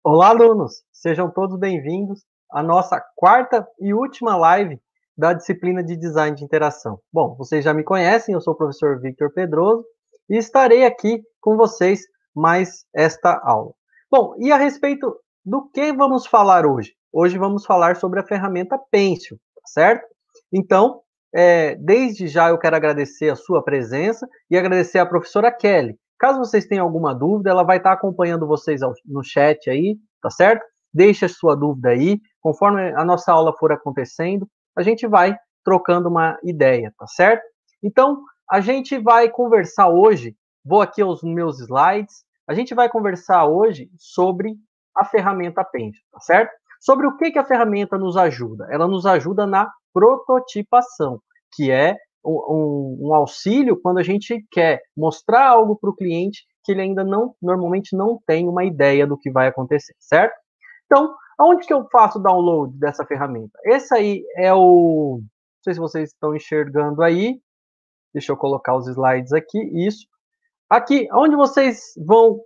Olá, alunos! Sejam todos bem-vindos à nossa quarta e última live da disciplina de Design de Interação. Bom, vocês já me conhecem, eu sou o professor Victor Pedroso e estarei aqui com vocês mais esta aula. Bom, e a respeito do que vamos falar hoje? Hoje vamos falar sobre a ferramenta Pencil, certo? Então, desde já eu quero agradecer a sua presença e agradecer à professora Kelly. Caso vocês tenham alguma dúvida, ela vai estar acompanhando vocês no chat aí, tá certo? Deixe a sua dúvida aí, conforme a nossa aula for acontecendo, a gente vai trocando uma ideia, tá certo? Então, a gente vai conversar hoje, vou aqui aos meus slides, a gente vai conversar hoje sobre a ferramenta Pencil, tá certo? Sobre o que a ferramenta nos ajuda? Ela nos ajuda na prototipação, que é um auxílio quando a gente quer mostrar algo para o cliente que ele ainda normalmente não tem uma ideia do que vai acontecer, certo? Então, aonde que eu faço o download dessa ferramenta? Esse aí é o... Não sei se vocês estão enxergando aí. Deixa eu colocar os slides aqui. Isso. Aqui, onde vocês vão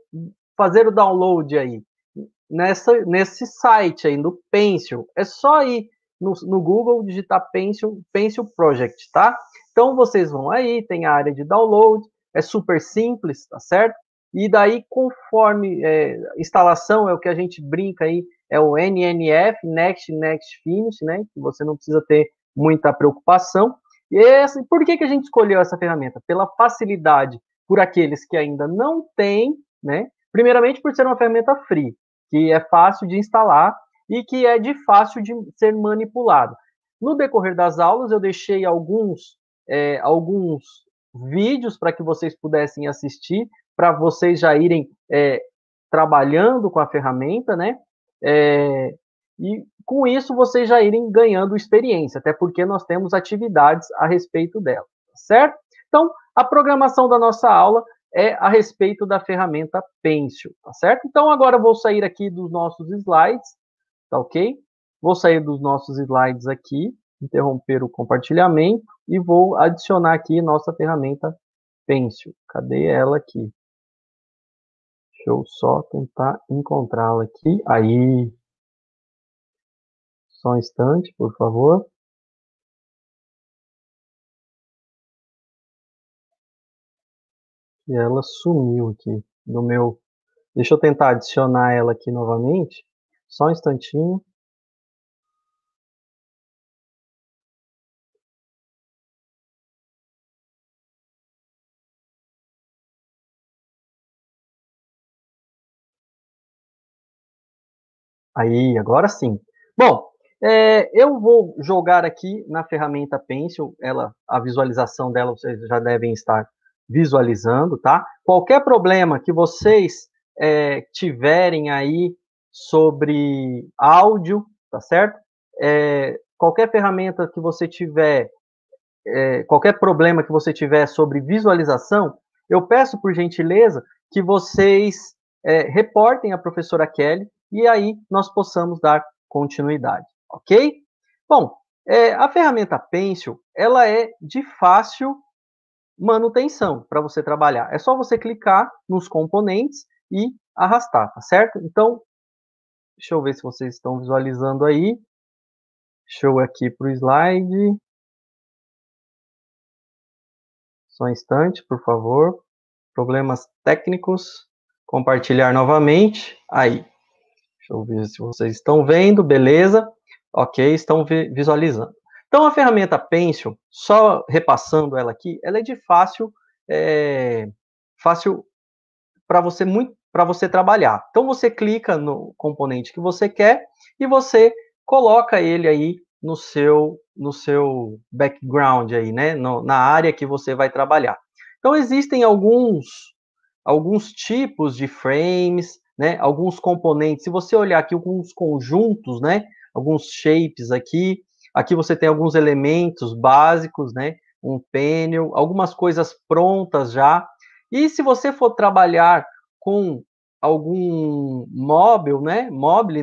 fazer o download aí? Nesse site aí, no Pencil. É só ir no Google, digitar Pencil Project, tá? Então, vocês vão aí, tem a área de download, é super simples, tá certo? E daí, conforme instalação, é o que a gente brinca aí, é o NNF, Next Finish, né? Que você não precisa ter muita preocupação. E por que a gente escolheu essa ferramenta? Pela facilidade, por aqueles que ainda não têm, né? Primeiramente, por ser uma ferramenta free, que é fácil de instalar e que é de fácil de ser manipulado. No decorrer das aulas, eu deixei alguns vídeos para que vocês pudessem assistir, para vocês já irem trabalhando com a ferramenta, né? E com isso vocês já irem ganhando experiência, até porque nós temos atividades a respeito dela, certo? Então, a programação da nossa aula é a respeito da ferramenta Pencil, tá certo? Então, agora eu vou sair aqui dos nossos slides, tá ok? Vou sair dos nossos slides aqui, interromper o compartilhamento e vou adicionar aqui nossa ferramenta Pencil. Cadê ela aqui? Deixa eu só tentar encontrá-la aqui. Aí. Só um instante, por favor. E ela sumiu aqui no meu... Deixa eu tentar adicionar ela aqui novamente. Só um instantinho. Aí, agora sim. Bom, eu vou jogar aqui na ferramenta Pencil, a visualização dela vocês já devem estar visualizando, tá? Qualquer problema que vocês tiverem aí sobre áudio, tá certo? Qualquer ferramenta que você tiver, qualquer problema que você tiver sobre visualização, eu peço por gentileza que vocês reportem a professora Kelly e aí nós possamos dar continuidade, ok? Bom, a ferramenta Pencil, ela é de fácil manutenção para você trabalhar. É só você clicar nos componentes e arrastar, tá certo? Então, deixa eu ver se vocês estão visualizando aí. Deixa eu ir aqui para o slide. Só um instante, por favor. Problemas técnicos. Compartilhar novamente. Aí. Deixa eu ver se vocês estão vendo. Beleza. Ok, estão visualizando. Então, a ferramenta Pencil, só repassando ela aqui, ela é de fácil para você trabalhar. Então, você clica no componente que você quer e você coloca ele aí no seu background aí, né? Na área que você vai trabalhar. Então, existem alguns tipos de frames, né? Alguns componentes. Se você olhar aqui alguns conjuntos, né? Alguns shapes aqui. Aqui você tem alguns elementos básicos, né? Um panel, algumas coisas prontas já. E se você for trabalhar com algum mobile,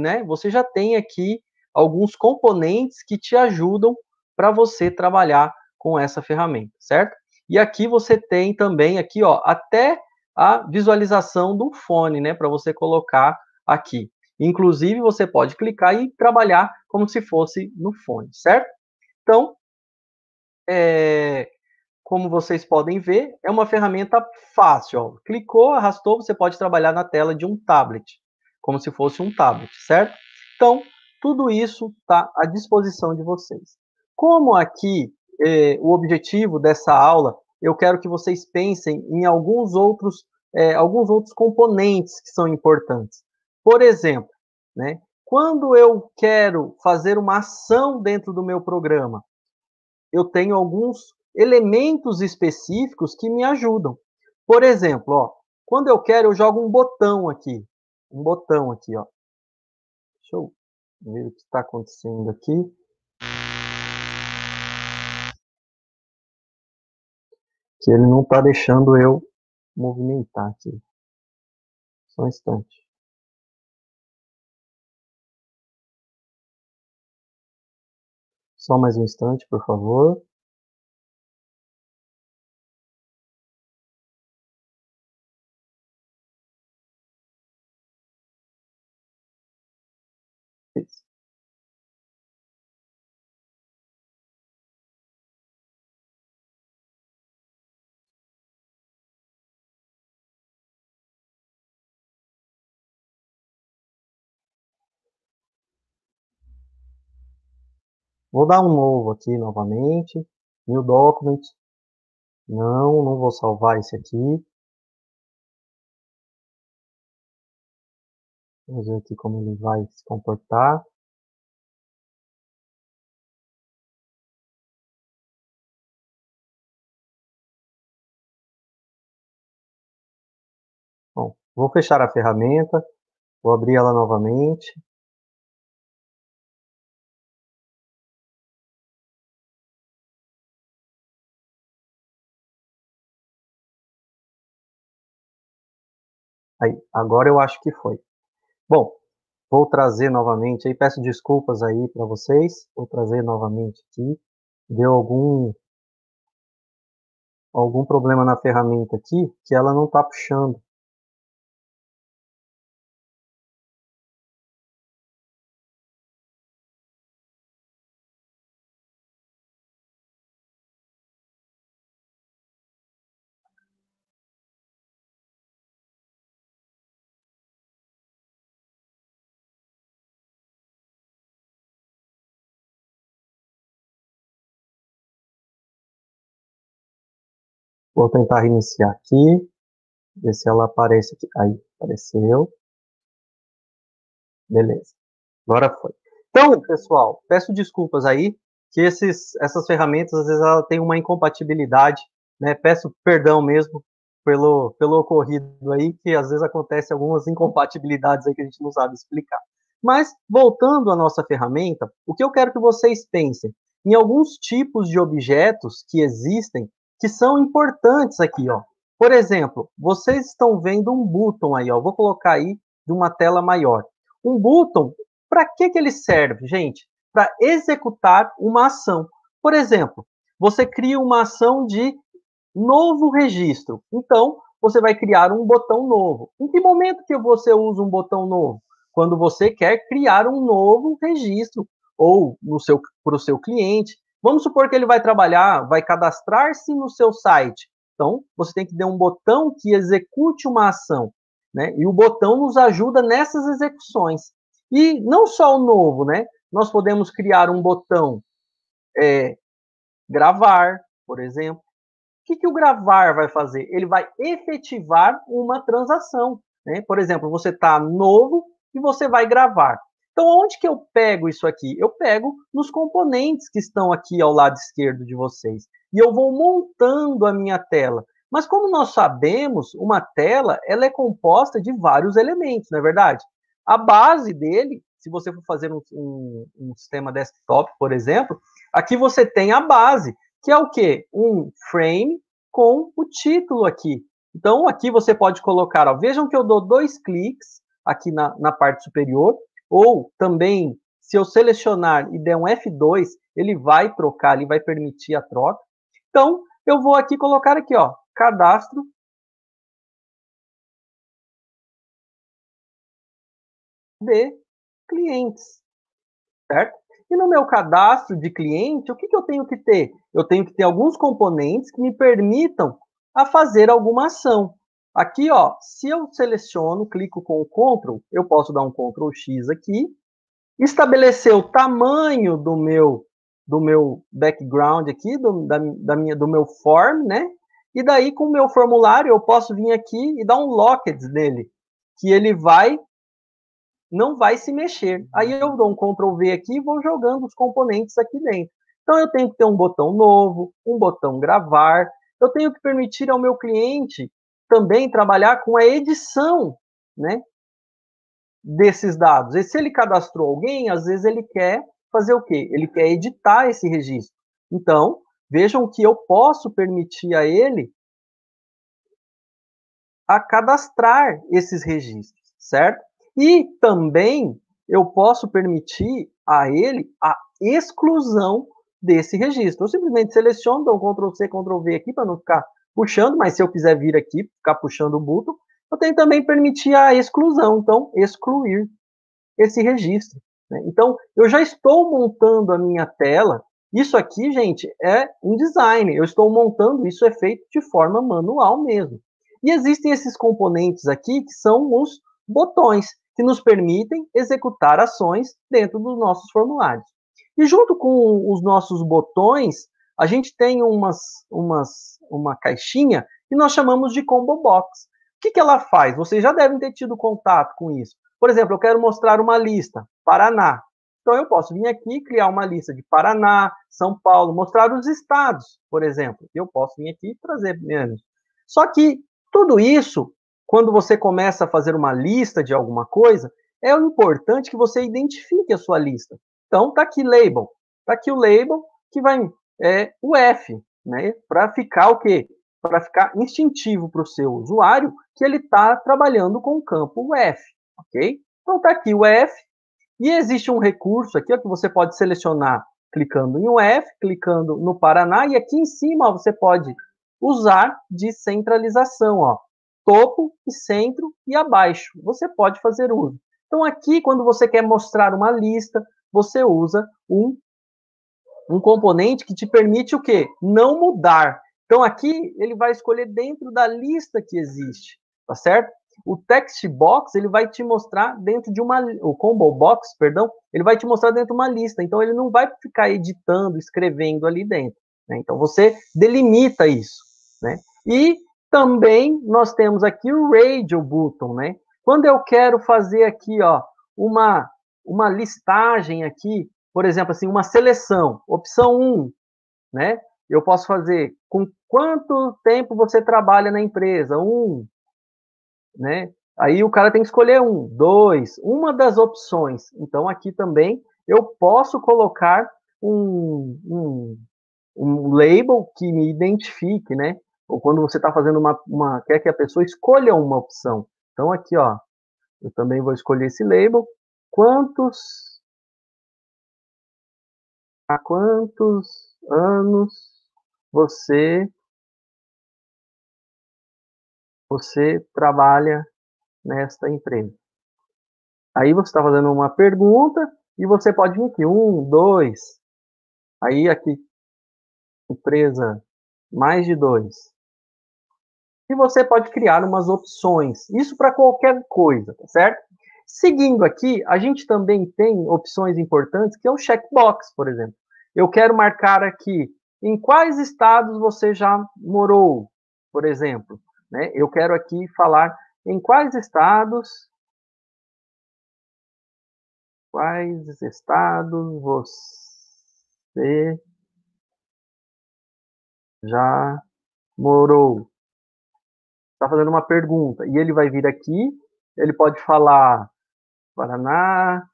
né? Você já tem aqui alguns componentes que te ajudam para você trabalhar com essa ferramenta, certo? E aqui você tem também aqui, ó, até a visualização do fone, né, para você colocar aqui. Inclusive, você pode clicar e trabalhar como se fosse no fone, certo? Então, como vocês podem ver, é uma ferramenta fácil. Ó. Clicou, arrastou, você pode trabalhar na tela de um tablet, como se fosse um tablet, certo? Então, tudo isso está à disposição de vocês. Como aqui o objetivo dessa aula, eu quero que vocês pensem em alguns outros componentes que são importantes. Por exemplo, né, quando eu quero fazer uma ação dentro do meu programa, eu tenho alguns elementos específicos que me ajudam. Por exemplo, ó, quando eu quero, eu jogo um botão aqui. Um botão aqui, ó. Deixa eu ver o que está acontecendo aqui. Que ele não está deixando eu movimentar aqui. Só um instante. Só mais um instante, por favor. Isso. Vou dar um novo aqui novamente. New document. Não, não vou salvar esse aqui. Vamos ver aqui como ele vai se comportar. Bom, vou fechar a ferramenta. Vou abrir ela novamente. Aí, agora eu acho que foi. Bom, vou trazer novamente aí, peço desculpas aí para vocês, vou trazer novamente aqui. Deu algum problema na ferramenta aqui, que ela não está puxando. Vou tentar reiniciar aqui, ver se ela aparece aqui. Aí, apareceu. Beleza. Agora foi. Então, pessoal, peço desculpas aí, que essas ferramentas, às vezes, ela tem uma incompatibilidade, né? Peço perdão mesmo pelo ocorrido aí, que às vezes acontece algumas incompatibilidades aí que a gente não sabe explicar. Mas, voltando à nossa ferramenta, o que eu quero que vocês pensem em alguns tipos de objetos que existem que são importantes aqui, ó. Por exemplo, vocês estão vendo um button aí, ó. Vou colocar aí de uma tela maior. Um button, para que ele serve, gente? Para executar uma ação. Por exemplo, você cria uma ação de novo registro. Então, você vai criar um botão novo. Em que momento que você usa um botão novo? Quando você quer criar um novo registro ou para o seu cliente. Vamos supor que ele vai trabalhar, vai cadastrar-se no seu site. Então, você tem que ter um botão que execute uma ação. Né? E o botão nos ajuda nessas execuções. E não só o novo, né? Nós podemos criar um botão gravar, por exemplo. O que o gravar vai fazer? Ele vai efetivar uma transação. Né? Por exemplo, você está novo e você vai gravar. Então, onde que eu pego isso aqui? Eu pego nos componentes que estão aqui ao lado esquerdo de vocês. E eu vou montando a minha tela. Mas como nós sabemos, uma tela ela é composta de vários elementos, não é verdade? A base dele, se você for fazer um sistema desktop, por exemplo, aqui você tem a base, que é o quê? Um frame com o título aqui. Então, aqui você pode colocar, ó, vejam que eu dou 2 cliques aqui na parte superior, ou também, se eu selecionar e der um F2, ele vai trocar, ele vai permitir a troca. Então, eu vou aqui colocar aqui, ó, cadastro de clientes, certo? E no meu cadastro de cliente, o que eu tenho que ter? Eu tenho que ter alguns componentes que me permitam a fazer alguma ação. Aqui, ó, se eu seleciono, clico com o Ctrl, eu posso dar um Ctrl X aqui, estabelecer o tamanho do meu background aqui, do meu form, né? E daí, com o meu formulário, eu posso vir aqui e dar um locked nele, que ele não vai se mexer. Aí eu dou um Ctrl V aqui e vou jogando os componentes aqui dentro. Então, eu tenho que ter um botão novo, um botão gravar. Eu tenho que permitir ao meu cliente também trabalhar com a edição, né, desses dados. E se ele cadastrou alguém, às vezes ele quer fazer o quê? Ele quer editar esse registro. Então, vejam que eu posso permitir a ele a cadastrar esses registros, certo? E também eu posso permitir a ele a exclusão desse registro. Eu simplesmente seleciono, dou um Ctrl C, Ctrl V aqui para não ficar puxando, mas se eu quiser vir aqui, ficar puxando o botão, eu tenho também permitir a exclusão, então excluir esse registro, né? Então, eu já estou montando a minha tela. Isso aqui, gente, é um design. Eu estou montando, isso é feito de forma manual mesmo. E existem esses componentes aqui que são os botões, que nos permitem executar ações dentro dos nossos formulários. E junto com os nossos botões, a gente tem uma caixinha que nós chamamos de Combo Box. O que ela faz? Vocês já devem ter tido contato com isso. Por exemplo, eu quero mostrar uma lista, Paraná. Então, eu posso vir aqui, criar uma lista de Paraná, São Paulo, mostrar os estados, por exemplo. Eu posso vir aqui e trazer menos. Só que tudo isso, quando você começa a fazer uma lista de alguma coisa, é importante que você identifique a sua lista. Então, está aqui label. Está aqui o label que vai o F, né? Para ficar o quê? Para ficar instintivo para o seu usuário que ele está trabalhando com o campo F, ok? Então está aqui o F, e existe um recurso aqui ó, que você pode selecionar clicando em UF, clicando no Paraná, e aqui em cima ó, você pode usar de centralização, ó, topo e centro e abaixo. Você pode fazer uso. Então aqui, quando você quer mostrar uma lista, você usa um componente que te permite o quê? Não mudar. Então aqui ele vai escolher dentro da lista que existe, tá certo? O text box ele vai te mostrar dentro de o combo box, perdão, ele vai te mostrar dentro de uma lista. Então ele não vai ficar editando, escrevendo ali dentro, né? Então você delimita isso, né? E também nós temos aqui o radio button, né? Quando eu quero fazer aqui, ó, uma listagem aqui, por exemplo, assim, uma seleção, opção 1, né? Eu posso fazer com quanto tempo você trabalha na empresa? 1, né? Aí o cara tem que escolher 1, 2, uma das opções. Então aqui também eu posso colocar um label que me identifique, né? Ou quando você está fazendo quer que a pessoa escolha uma opção. Então aqui, ó, eu também vou escolher esse label. Há quantos anos você trabalha nesta empresa? Aí você está fazendo uma pergunta e você pode vir aqui, 1, 2, aí aqui, empresa, mais de 2. E você pode criar umas opções, isso para qualquer coisa, tá certo? Seguindo aqui, a gente também tem opções importantes, que é o checkbox, por exemplo. Eu quero marcar aqui em quais estados você já morou, por exemplo. Né? Eu quero aqui falar em quais estados você já morou. Está fazendo uma pergunta. E ele vai vir aqui, ele pode falar Paraná,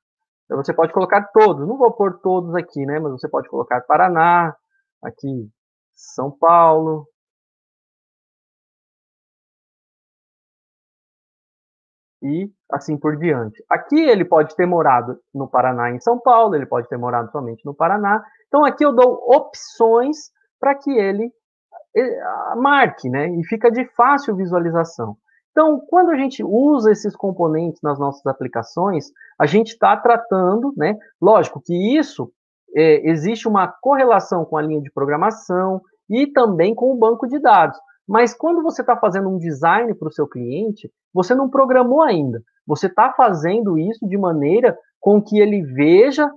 você pode colocar todos, não vou pôr todos aqui, né? Mas você pode colocar Paraná, aqui São Paulo, e assim por diante. Aqui ele pode ter morado no Paraná e em São Paulo, ele pode ter morado somente no Paraná. Então aqui eu dou opções para que ele marque, né? E fica de fácil visualização. Então, quando a gente usa esses componentes nas nossas aplicações, a gente está tratando, né? Lógico que isso existe uma correlação com a linha de programação e também com o banco de dados. Mas quando você está fazendo um design para o seu cliente, você não programou ainda. Você está fazendo isso de maneira com que ele veja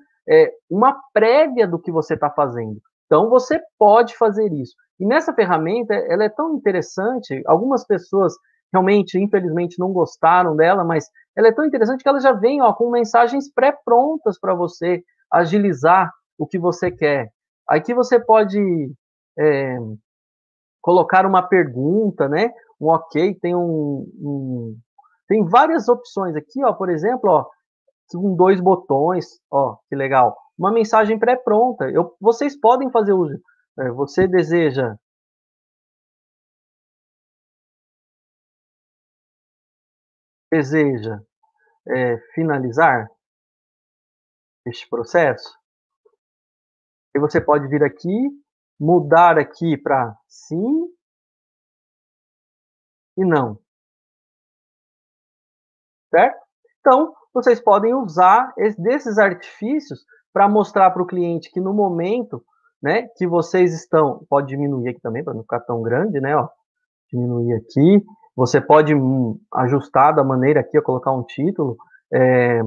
uma prévia do que você está fazendo. Então, você pode fazer isso. E nessa ferramenta, ela é tão interessante, algumas pessoas realmente, infelizmente, não gostaram dela, mas ela é tão interessante que ela já vem com mensagens pré-prontas para você agilizar o que você quer. Aqui você pode colocar uma pergunta, né? Um ok, tem várias opções aqui, ó, por exemplo, ó, com 2 botões, ó, que legal. Uma mensagem pré-pronta. Vocês podem fazer uso. Você deseja finalizar este processo? E você pode vir aqui, mudar aqui para sim e não, certo? Então, vocês podem usar desses artifícios para mostrar para o cliente que no momento, né, que vocês estão, pode diminuir aqui também para não ficar tão grande, né, ó, diminuir aqui. Você pode ajustar da maneira aqui, ó, colocar um título, é,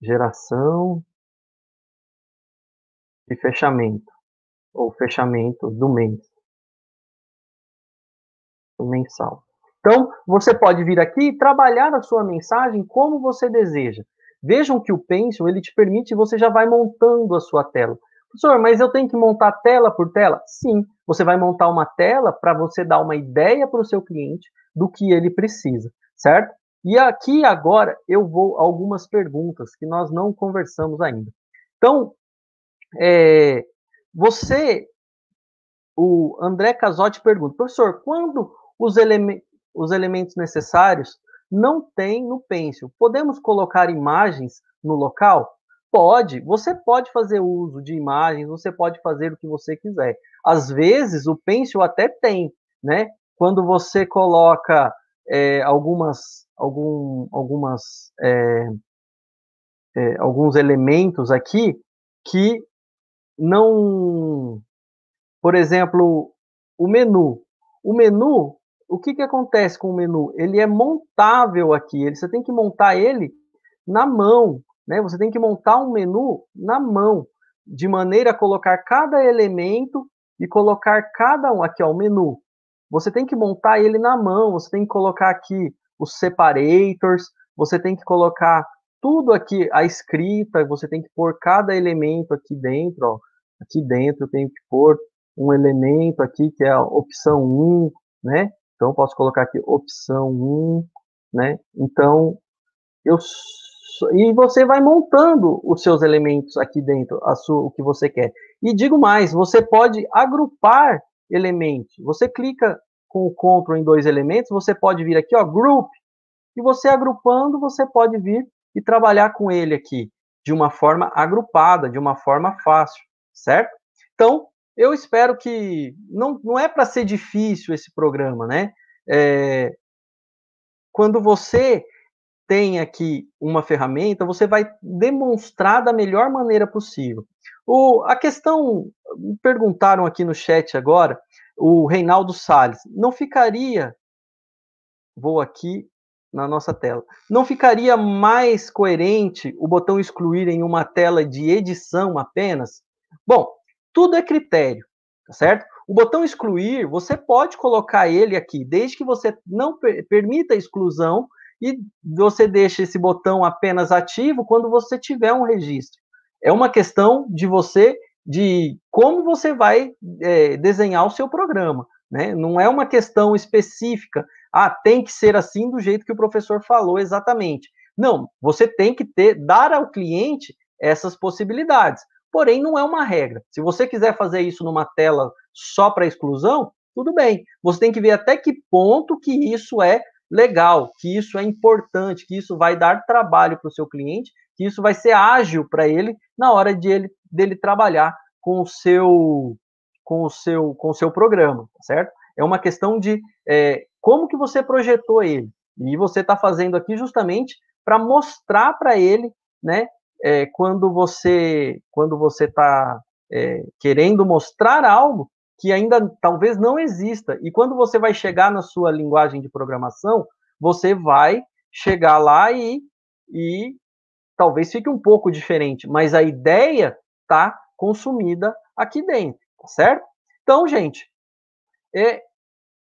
geração de fechamento, ou fechamento do mês, do mensal. Então, você pode vir aqui e trabalhar a sua mensagem como você deseja. Vejam que o Pencil, ele te permite, você já vai montando a sua tela. Professor, mas eu tenho que montar tela por tela? Sim, você vai montar uma tela para você dar uma ideia para o seu cliente do que ele precisa, certo? E aqui agora eu vou a algumas perguntas que nós não conversamos ainda. Então, é, você, o André Casotti pergunta, professor, quando os elementos necessários não tem no Pencil, podemos colocar imagens no local? Pode, você pode fazer uso de imagens, você pode fazer o que você quiser. Às vezes, o Pencil até tem, né? Quando você coloca alguns elementos aqui que não, por exemplo, o menu. O menu, o que, que acontece com o menu? Ele é montável aqui, você tem que montar ele na mão, né? Você tem que montar um menu na mão, de maneira a colocar cada elemento e colocar cada um, aqui ó, o menu. Você tem que montar ele na mão, você tem que colocar aqui os separators, você tem que colocar tudo aqui, a escrita, você tem que pôr cada elemento aqui dentro, ó. Aqui dentro eu tenho que pôr um elemento aqui que é a opção 1, né? Então eu posso colocar aqui opção 1, né? Então e você vai montando os seus elementos aqui dentro, o que você quer. E digo mais, você pode agrupar elementos. Você clica com o Ctrl em 2 elementos, você pode vir aqui, ó, Group, e você agrupando, você pode vir e trabalhar com ele aqui de uma forma agrupada, de uma forma fácil, certo? Então, eu espero que não é para ser difícil esse programa, né? Quando você tem aqui uma ferramenta, você vai demonstrar da melhor maneira possível. A questão, me perguntaram aqui no chat agora, o Reinaldo Salles, não ficaria, vou aqui na nossa tela, não ficaria mais coerente o botão excluir em uma tela de edição apenas? Bom, tudo é critério, tá certo? O botão excluir, você pode colocar ele aqui, desde que você não permita a exclusão e você deixe esse botão apenas ativo quando você tiver um registro. É uma questão de você, de como você vai desenhar o seu programa, né? Não é uma questão específica, tem que ser assim do jeito que o professor falou exatamente. Não, você tem que dar ao cliente essas possibilidades. Porém, não é uma regra. Se você quiser fazer isso numa tela só para exclusão, tudo bem. Você tem que ver até que ponto que isso é legal, que isso é importante, que isso vai dar trabalho para o seu cliente, que isso vai ser ágil para ele na hora dele trabalhar com o seu programa, certo? É uma questão de como que você projetou ele. E você está fazendo aqui justamente para mostrar para ele, né, quando você está querendo mostrar algo que ainda talvez não exista. E quando você vai chegar na sua linguagem de programação, você vai chegar lá e talvez fique um pouco diferente, mas a ideia está consumida aqui dentro, tá certo? Então, gente,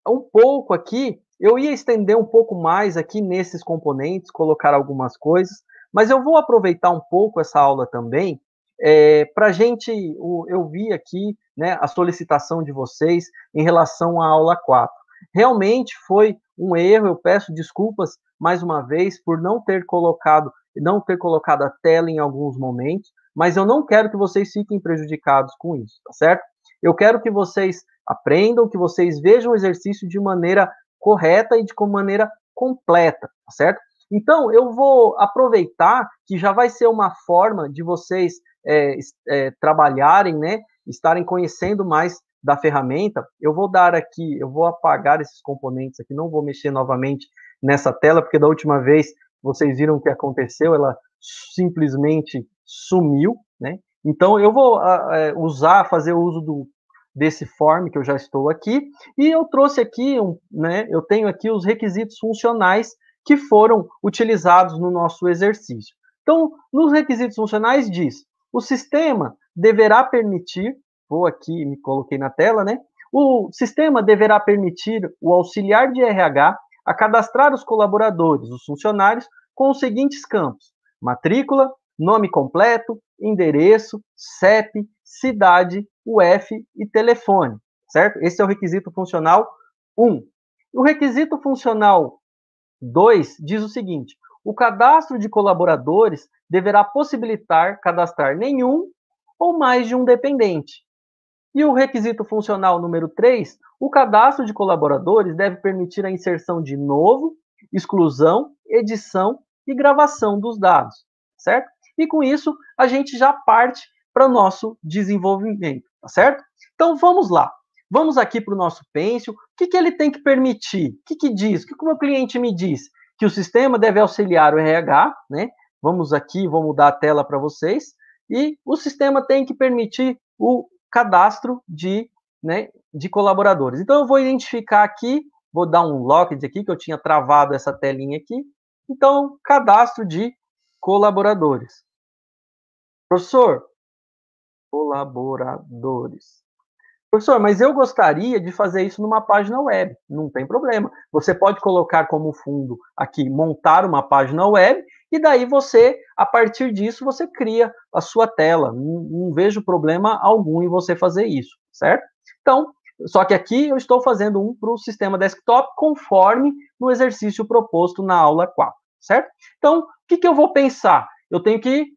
um pouco aqui, eu ia estender um pouco mais aqui nesses componentes, colocar algumas coisas, mas eu vou aproveitar um pouco essa aula também, para a gente, eu vi aqui, né, a solicitação de vocês em relação à aula 4. Realmente foi um erro, eu peço desculpas mais uma vez por não ter colocado a tela em alguns momentos, mas eu não quero que vocês fiquem prejudicados com isso, tá certo? Eu quero que vocês aprendam, que vocês vejam o exercício de maneira correta e de maneira completa, tá certo? Então, eu vou aproveitar que já vai ser uma forma de vocês trabalharem, né, estarem conhecendo mais da ferramenta. Eu vou dar aqui, eu vou apagar esses componentes aqui, não vou mexer novamente nessa tela, porque da última vez vocês viram o que aconteceu, ela simplesmente sumiu, né? Então, eu vou fazer uso desse form que eu já estou aqui, e eu trouxe aqui, né, eu tenho aqui os requisitos funcionais que foram utilizados no nosso exercício. Então, nos requisitos funcionais diz, o sistema deverá permitir, vou aqui, me coloquei na tela, né, o sistema deverá permitir o auxiliar de RH a cadastrar os colaboradores, os funcionários, com os seguintes campos: matrícula, nome completo, endereço, CEP, cidade, UF e telefone, certo? Esse é o requisito funcional 1. O requisito funcional 2 diz o seguinte: o cadastro de colaboradores deverá possibilitar cadastrar nenhum ou mais de um dependente. E o requisito funcional número 3, o cadastro de colaboradores deve permitir a inserção de novo, exclusão, edição e gravação dos dados, certo? E com isso, a gente já parte para o nosso desenvolvimento, tá certo? Então, vamos lá. Vamos aqui para o nosso Pencil. O que ele tem que permitir? O que diz? O que o meu cliente me diz? Que o sistema deve auxiliar o RH, né? Vamos aqui, vou mudar a tela para vocês. E o sistema tem que permitir o cadastro né, de colaboradores. Então, eu vou identificar aqui, vou dar um locked aqui, que eu tinha travado essa telinha aqui. Então, cadastro de colaboradores. Professor, colaboradores. Professor, mas eu gostaria de fazer isso numa página web. Não tem problema. Você pode colocar como fundo aqui, montar uma página web, e daí você, a partir disso, você cria a sua tela. Não vejo problema algum em você fazer isso, certo? Então, só que aqui eu estou fazendo um para o sistema desktop, conforme no exercício proposto na aula 4, certo? Então, o que eu vou pensar? Eu tenho que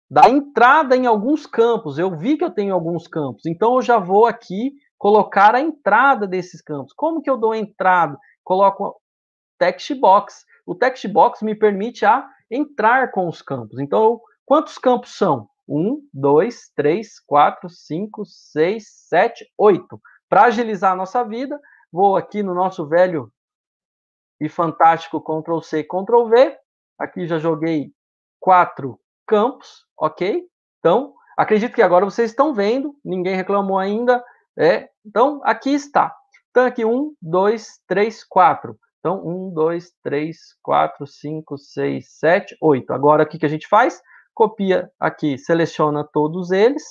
dar entrada em alguns campos. Eu vi que eu tenho alguns campos, então eu já vou aqui colocar a entrada desses campos. Como que eu dou entrada? Coloco text box. O text box me permite entrar com os campos. Então, quantos campos são? 1, 2, 3, 4, 5, 6, 7, 8. Para agilizar a nossa vida, vou aqui no nosso velho e fantástico Ctrl+C, Ctrl+V. Aqui já joguei 4 campos, ok? Então, acredito que agora vocês estão vendo, ninguém reclamou ainda. Então, aqui está. Então, aqui 1, 2, 3, 4. Então, 1, 2, 3, 4, 5, 6, 7, 8. Agora, o que a gente faz? Copia aqui, seleciona todos eles,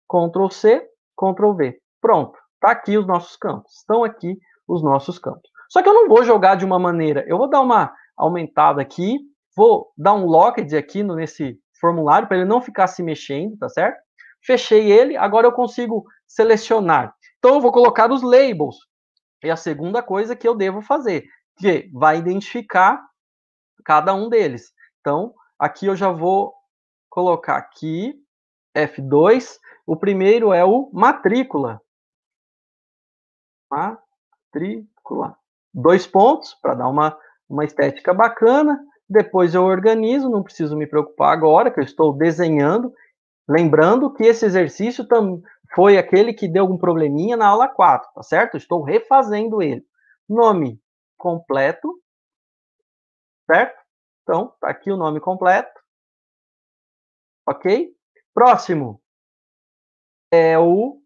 Ctrl+C, Ctrl+V. Pronto, está aqui os nossos campos. Estão aqui os nossos campos. Só que eu não vou jogar de uma maneira. Eu vou dar uma aumentada aqui, vou dar um locked aqui nesse formulário para ele não ficar se mexendo, tá certo? Fechei ele, agora eu consigo selecionar. Então eu vou colocar os labels. É a segunda coisa que eu devo fazer, que vai identificar cada um deles. Então, aqui eu já vou colocar aqui F2. O primeiro é o matrícula. Matrícula. 2 pontos, para dar uma estética bacana. Depois eu organizo, não preciso me preocupar agora, que eu estou desenhando. Lembrando que esse exercício foi aquele que deu algum probleminha na aula 4, tá certo? Estou refazendo ele. Nome completo, certo? Então, tá aqui o nome completo. Ok? Próximo é o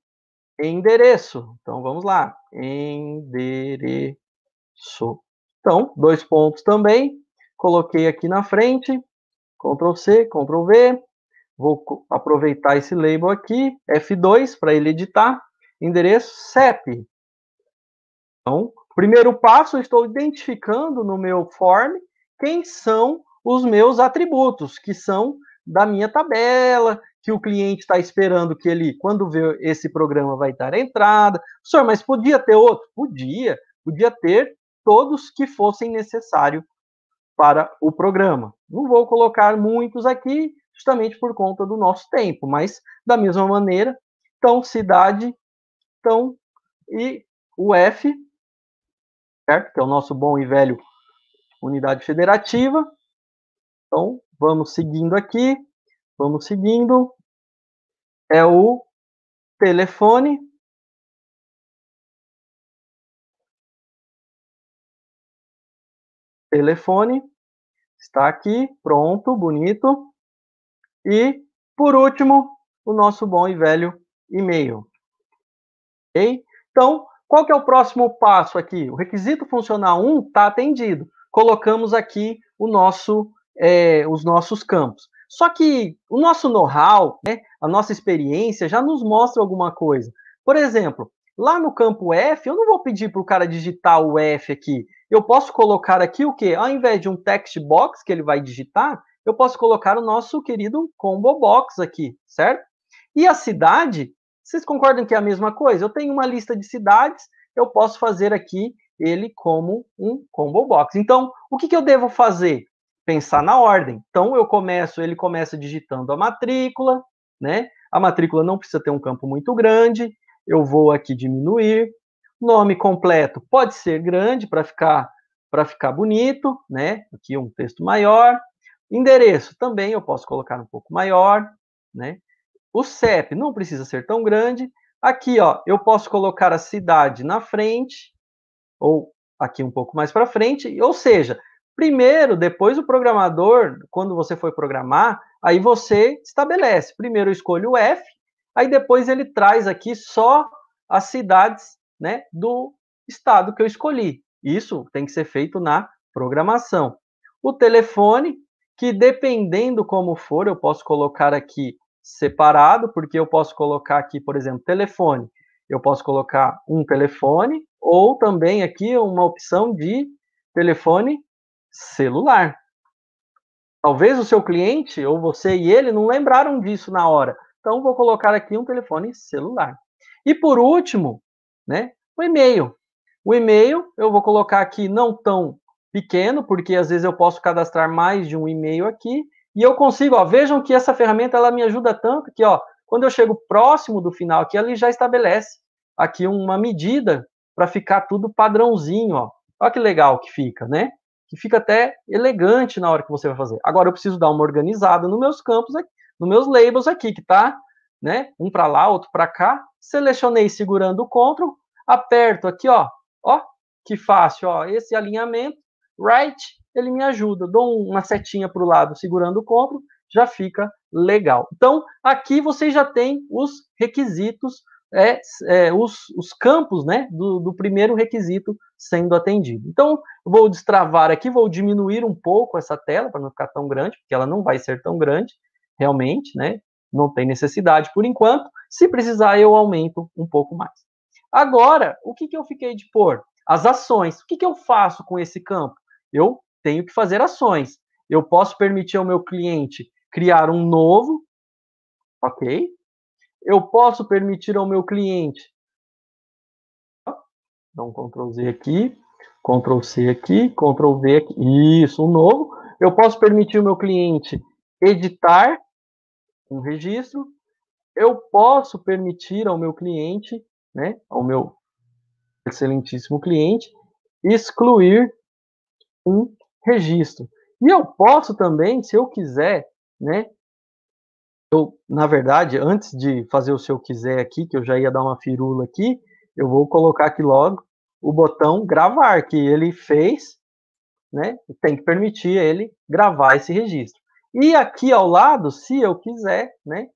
endereço. Então, vamos lá. Endereço. Então, 2 pontos também. Coloquei aqui na frente. Ctrl C, Ctrl V. Vou aproveitar esse label aqui. F2 para ele editar. Endereço CEP. Então, primeiro passo, eu estou identificando no meu form quem são os meus atributos, que são da minha tabela, que o cliente está esperando que ele, quando vê esse programa, vai dar a entrada. Senhor, mas podia ter outro? Podia ter todos que fossem necessários para o programa. Não vou colocar muitos aqui, justamente por conta do nosso tempo, mas da mesma maneira, então, cidade, então, e o F, certo? Que é o nosso bom e velho unidade federativa. Então, vamos seguindo aqui, vamos seguindo. É o telefone. Telefone está aqui, pronto, bonito. E, por último, o nosso bom e velho e-mail. Ok? Então, qual que é o próximo passo aqui? O requisito funcional 1 está atendido. Colocamos aqui os nossos campos. Só que o nosso know-how, né, a nossa experiência já nos mostra alguma coisa. Por exemplo, lá no campo F, eu não vou pedir para o cara digitar o F aqui. Eu posso colocar aqui o quê? Ao invés de um text box que ele vai digitar, eu posso colocar o nosso querido combo box aqui, certo? E a cidade, vocês concordam que é a mesma coisa? Eu tenho uma lista de cidades, eu posso fazer aqui ele como um combo box. Então, o que eu devo fazer? Pensar na ordem. Então, ele começa digitando a matrícula, né? A matrícula não precisa ter um campo muito grande. Eu vou aqui diminuir. Nome completo pode ser grande para ficar bonito, né? Aqui um texto maior. Endereço também eu posso colocar um pouco maior, né? O CEP não precisa ser tão grande. Aqui, ó, eu posso colocar a cidade na frente, ou aqui um pouco mais para frente, ou seja, primeiro, depois o programador, quando você for programar, aí você estabelece. Primeiro eu escolho o F, aí depois ele traz aqui só as cidades, né, do estado que eu escolhi. Isso tem que ser feito na programação. O telefone, que dependendo como for, eu posso colocar aqui separado, porque eu posso colocar aqui, por exemplo, telefone. Eu posso colocar um telefone ou também aqui uma opção de telefone celular. Talvez o seu cliente, ou você e ele, não lembraram disso na hora. Então, vou colocar aqui um telefone celular. E por último, né, o e-mail. O e-mail eu vou colocar aqui não tão pequeno, porque às vezes eu posso cadastrar mais de um e-mail aqui, e eu consigo, ó, vejam que essa ferramenta ela me ajuda tanto que, ó, quando eu chego próximo do final aqui, ela já estabelece aqui uma medida para ficar tudo padrãozinho, ó. Olha que legal que fica, né? Que fica até elegante na hora que você vai fazer. Agora eu preciso dar uma organizada nos meus campos aqui, nos meus labels aqui, que tá, né, um para lá, outro para cá. Selecionei segurando o Ctrl, aperto aqui, ó, que fácil, ó, esse alinhamento, right, ele me ajuda. Dou uma setinha para o lado segurando o Ctrl, já fica legal. Então, aqui você já tem os requisitos, os campos, né, do primeiro requisito sendo atendido. Então, vou destravar aqui, vou diminuir um pouco essa tela para não ficar tão grande, porque ela não vai ser tão grande, realmente, né? Não tem necessidade por enquanto. Se precisar, eu aumento um pouco mais. Agora, o que eu fiquei de pôr? As ações. O que eu faço com esse campo? Eu tenho que fazer ações. Eu posso permitir ao meu cliente criar um novo, ok? Eu posso permitir ao meu cliente, dá um Ctrl Z aqui, Ctrl C aqui, Ctrl V aqui, isso, um novo. Eu posso permitir ao meu cliente editar um registro. Eu posso permitir ao meu cliente, né, ao meu excelentíssimo cliente, excluir um registro. E eu posso também, se eu quiser, né, na verdade, antes de fazer o se eu quiser aqui, que eu já ia dar uma firula aqui, eu vou colocar aqui logo o botão gravar, que ele fez, né, tem que permitir ele gravar esse registro. E aqui ao lado, se eu quiser, né,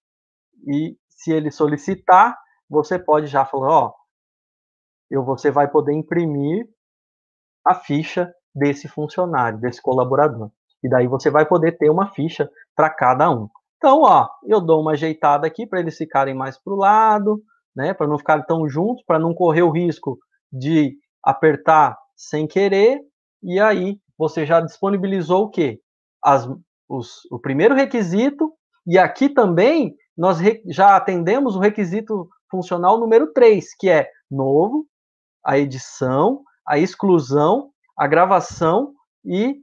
e se ele solicitar, você pode já falar, ó, você vai poder imprimir a ficha desse funcionário, desse colaborador. E daí você vai poder ter uma ficha para cada um. Então, ó, eu dou uma ajeitada aqui para eles ficarem mais para o lado, né, para não ficarem tão juntos, para não correr o risco de apertar sem querer. E aí você já disponibilizou o quê? O primeiro requisito, e aqui também nós já atendemos o requisito funcional número 3, que é novo, a edição, a exclusão, a gravação e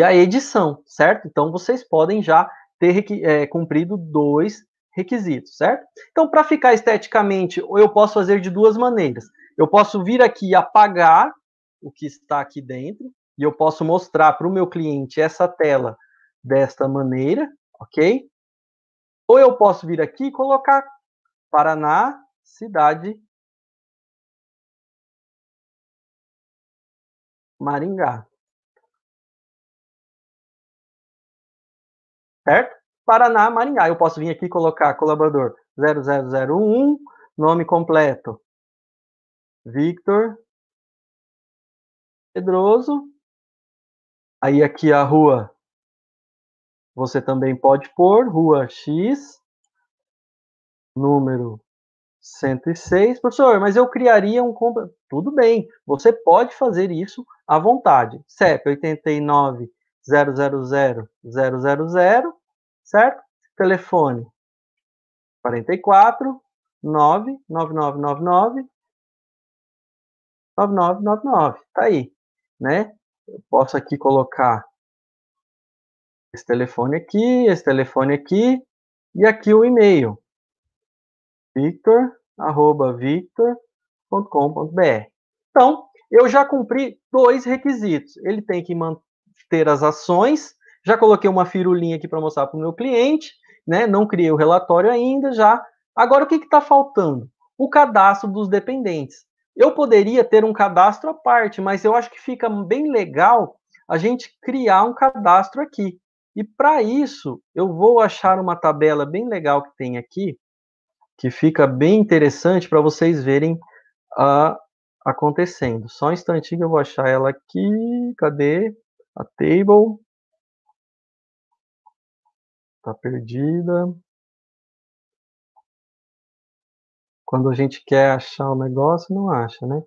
a edição, certo? Então, vocês podem já ter cumprido 2 requisitos, certo? Então, para ficar esteticamente, eu posso fazer de 2 maneiras. Eu posso vir aqui e apagar o que está aqui dentro, e eu posso mostrar para o meu cliente essa tela desta maneira, ok? Ou eu posso vir aqui e colocar Paraná, cidade Maringá, certo? Paraná, Maringá. Eu posso vir aqui e colocar colaborador 0001, nome completo, Victor Pedroso. Aí aqui a rua, você também pode pôr, rua X, número 106. Professor, mas eu criaria um... Tudo bem, você pode fazer isso à vontade. CEP 89.000.000, certo? Telefone 44 99999 9999, tá aí, né? Eu posso aqui colocar esse telefone aqui, e aqui o e-mail, victor@victor.com.br. Então, eu já cumpri 2 requisitos. Ele tem que manter as ações, já coloquei uma firulinha aqui para mostrar para o meu cliente, né? Não criei o relatório ainda, já. Agora, o que está faltando? O cadastro dos dependentes. Eu poderia ter um cadastro à parte, mas eu acho que fica bem legal a gente criar um cadastro aqui. E para isso, eu vou achar uma tabela bem legal que tem aqui, que fica bem interessante para vocês verem acontecendo. Só um instantinho que eu vou achar ela aqui. Cadê? A table. Tá perdida. Quando a gente quer achar o negócio, não acha, né?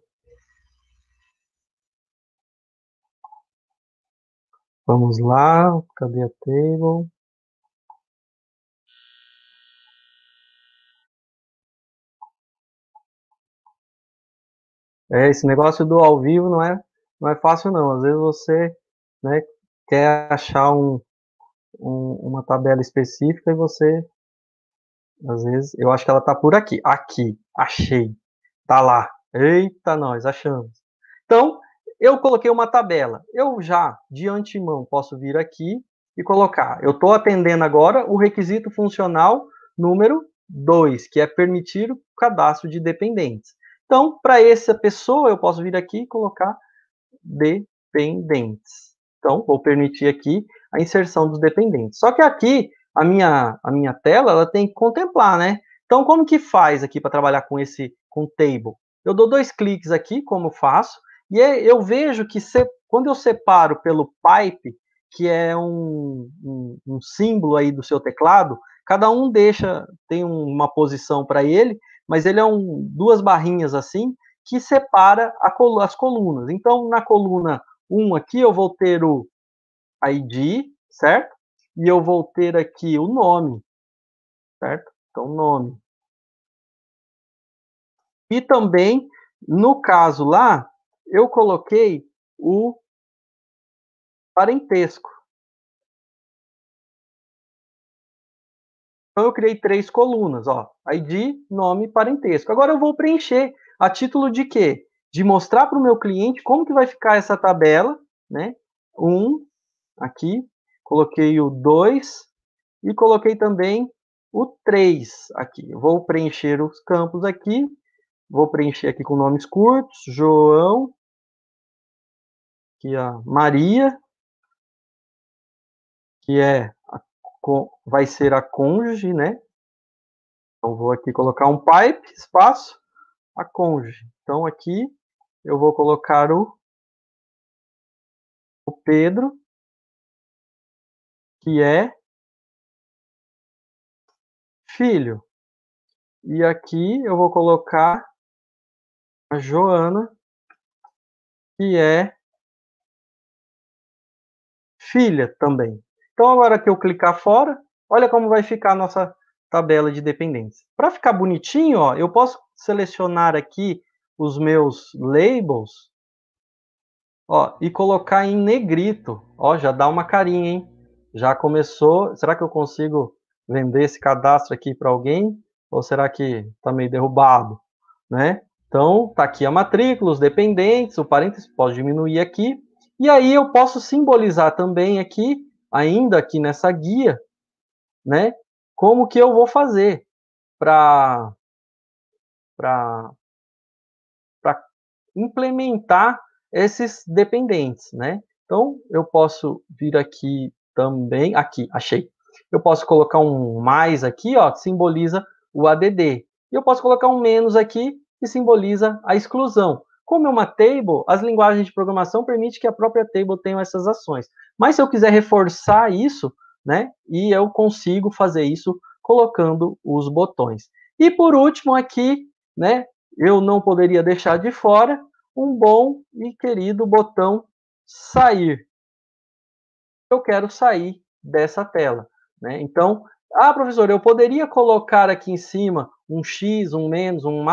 Vamos lá. Cadê a table? Esse negócio do ao vivo não é fácil, não. Às vezes você, né, quer achar uma tabela específica e você, às vezes, eu acho que ela tá por aqui. Aqui, achei. Tá lá. Eita, nós achamos. Então, eu coloquei uma tabela. Eu já, de antemão, posso vir aqui e colocar. Eu estou atendendo agora o requisito funcional número 2, que é permitir o cadastro de dependentes. Então, para essa pessoa, eu posso vir aqui e colocar dependentes. Então, vou permitir aqui a inserção dos dependentes. Só que aqui, a minha tela, ela tem que contemplar, né? Então, como que faz aqui para trabalhar com table? Eu dou 2 cliques aqui, como faço, e eu vejo que quando eu separo pelo pipe, que é um símbolo aí do seu teclado, cada um tem uma posição para ele, mas ele é 2 barrinhas assim, que separa as colunas. Então, na coluna 1 aqui, eu vou ter o ID, certo? E eu vou ter aqui o nome, certo? Então, nome. E também, no caso lá, eu coloquei o parentesco. Então, eu criei 3 colunas, ó. ID, nome e parentesco. Agora eu vou preencher a título de quê? De mostrar para o meu cliente como que vai ficar essa tabela, né? 1, aqui, coloquei o 2 e coloquei também o 3 aqui. Eu vou preencher os campos aqui, vou preencher aqui com nomes curtos, João aqui a Maria, que vai ser a cônjuge, né? Então, vou aqui colocar um pipe, espaço, a cônjuge. Então, aqui eu vou colocar o Pedro, que é filho. E aqui eu vou colocar a Joana, que é filha também. Então, agora que eu clicar fora, olha como vai ficar a nossa tabela de dependentes. Para ficar bonitinho, ó, eu posso selecionar aqui os meus labels, ó, e colocar em negrito. Ó, já dá uma carinha, hein? Já começou. Será que eu consigo vender esse cadastro aqui para alguém? Ou será que está meio derrubado, né? Então, tá aqui a matrícula, os dependentes, o parênteses, posso diminuir aqui. E aí eu posso simbolizar também aqui, ainda aqui nessa guia, né? Como que eu vou fazer para implementar esses dependentes, né? Então, eu posso vir aqui também, aqui, achei. Eu posso colocar um mais aqui, ó, que simboliza o ADD. E eu posso colocar um menos aqui, que simboliza a exclusão. Como é uma table, as linguagens de programação permitem que a própria table tenha essas ações. Mas se eu quiser reforçar isso, né, e eu consigo fazer isso colocando os botões. E por último aqui, né, eu não poderia deixar de fora um bom e querido botão sair. Eu quero sair dessa tela, né? Então, professor, eu poderia colocar aqui em cima um X, um menos, um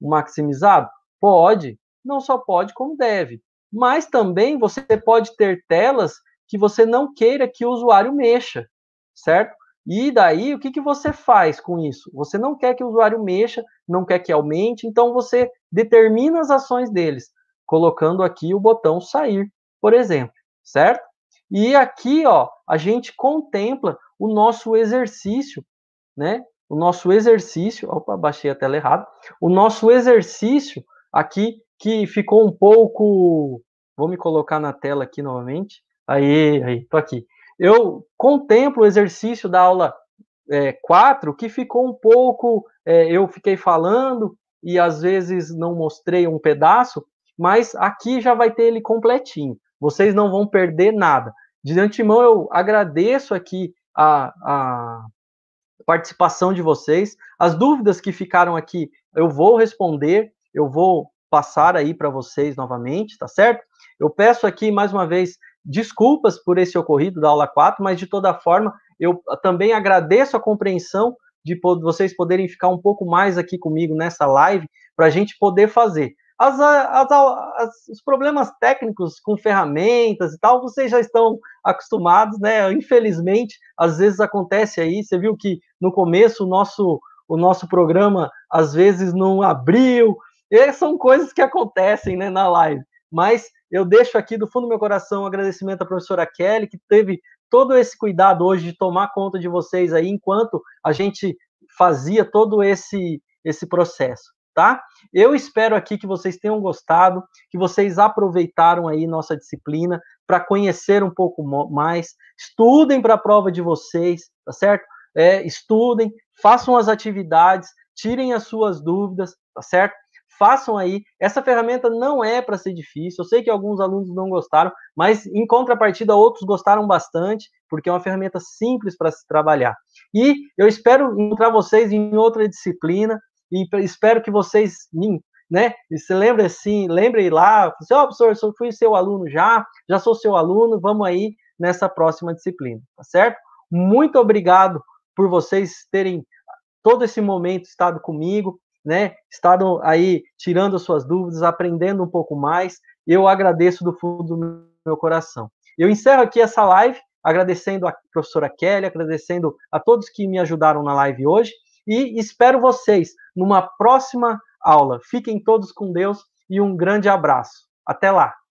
maximizado? Pode, não só pode, como deve. Mas também você pode ter telas que você não queira que o usuário mexa, certo? E daí, o que você faz com isso? Você não quer que o usuário mexa, não quer que aumente, então você determina as ações deles, colocando aqui o botão sair, por exemplo, certo? E aqui, ó, a gente contempla o nosso exercício, né? O nosso exercício, opa, baixei a tela errado. O nosso exercício aqui que ficou um pouco, vou me colocar na tela aqui novamente. Aí, tô aqui. Eu contemplo o exercício da aula 4, que ficou um pouco, eu fiquei falando e às vezes não mostrei um pedaço, mas aqui já vai ter ele completinho. Vocês não vão perder nada. De antemão, eu agradeço aqui a participação de vocês. As dúvidas que ficaram aqui, eu vou responder, eu vou passar aí para vocês novamente, tá certo? Eu peço aqui, mais uma vez, desculpas por esse ocorrido da aula 4, mas de toda forma, eu também agradeço a compreensão de vocês poderem ficar um pouco mais aqui comigo nessa live, para a gente poder fazer. Os problemas técnicos com ferramentas e tal, vocês já estão acostumados, né? Infelizmente, às vezes acontece aí. Você viu que no começo o nosso programa às vezes não abriu. E são coisas que acontecem, né, na live. Mas eu deixo aqui do fundo do meu coração um agradecimento à professora Kelly, que teve todo esse cuidado hoje de tomar conta de vocês aí enquanto a gente fazia todo esse processo, tá? Eu espero aqui que vocês tenham gostado, que vocês aproveitaram aí nossa disciplina para conhecer um pouco mais, estudem para a prova de vocês, tá certo? Estudem, façam as atividades, tirem as suas dúvidas, tá certo? Façam aí. Essa ferramenta não é para ser difícil. Eu sei que alguns alunos não gostaram, mas em contrapartida outros gostaram bastante, porque é uma ferramenta simples para se trabalhar. E eu espero encontrar vocês em outra disciplina e espero que vocês, né, se lembrem assim, lembrem lá, assim, professor, eu fui seu aluno já sou seu aluno, vamos aí nessa próxima disciplina, tá certo? Muito obrigado por vocês terem todo esse momento estado comigo, né? Estado aí tirando as suas dúvidas, aprendendo um pouco mais. Eu agradeço do fundo do meu coração. Eu encerro aqui essa live agradecendo a professora Kelly, agradecendo a todos que me ajudaram na live hoje e espero vocês numa próxima aula. Fiquem todos com Deus e um grande abraço. Até lá!